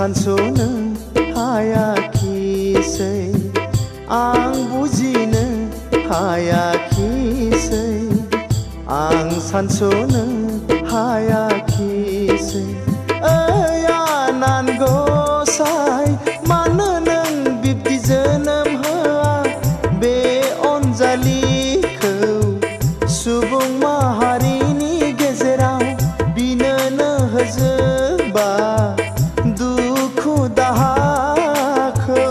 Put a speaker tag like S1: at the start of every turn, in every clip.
S1: सानस'नो हायाखिसै आं बुजिनो हायाखिसै आं सानस'नो हायाखिसै ओइ आनान गसाइ मानो नों बिब्दि जोनोम होआ बे अनजालिखौ सुबुं माहारिनि गेजेराव बिनोनो होजोबा दुखु दाहाखौ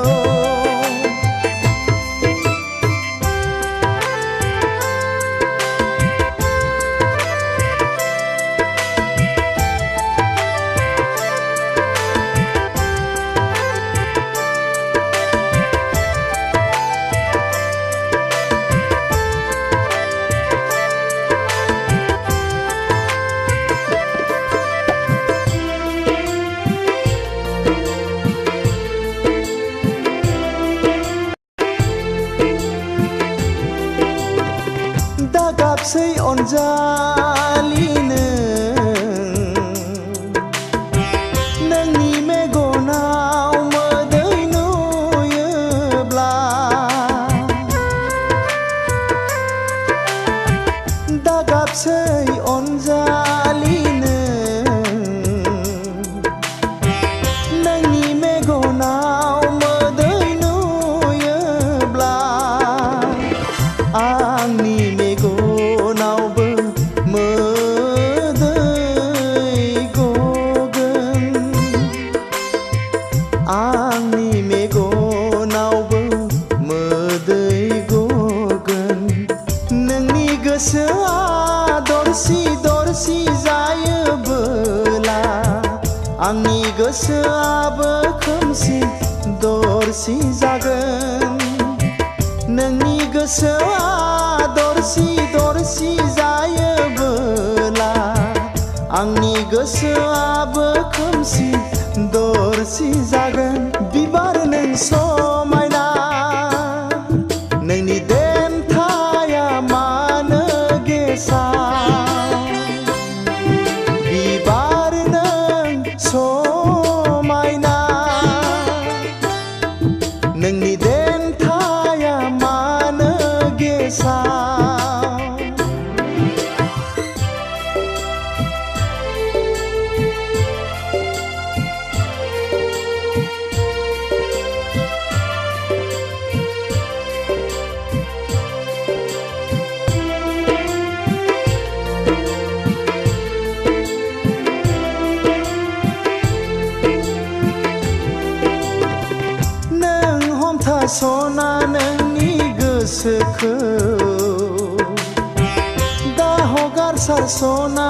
S1: दागाबसै अनजालिनो नोंनि मेगनाव मोदै नुयोब्ला दागाबसै अनजालिनो नोंनि मेगनाव मोदै नुयोब्ला आंनि मेगनावबो मोदै गगोन आंनि मेगनावबो मोदै गगोन नोंनि गोसोआ दरसि दरसि जायोबोला आंनि गोसोआबो खोमसि दरसि जागोन नोंनि गोसोआ दरसि दरसि जायोबोला आंनि गोसोआबो खोमसि दरसि जागोन बिबार नों समायना नोंनि देन्थाया मानो गेसाव बिबार नों समायना नोंनि देन्थाया मानो गेसाव सना नोंनि गोसोखौ दा हगार सारस'ना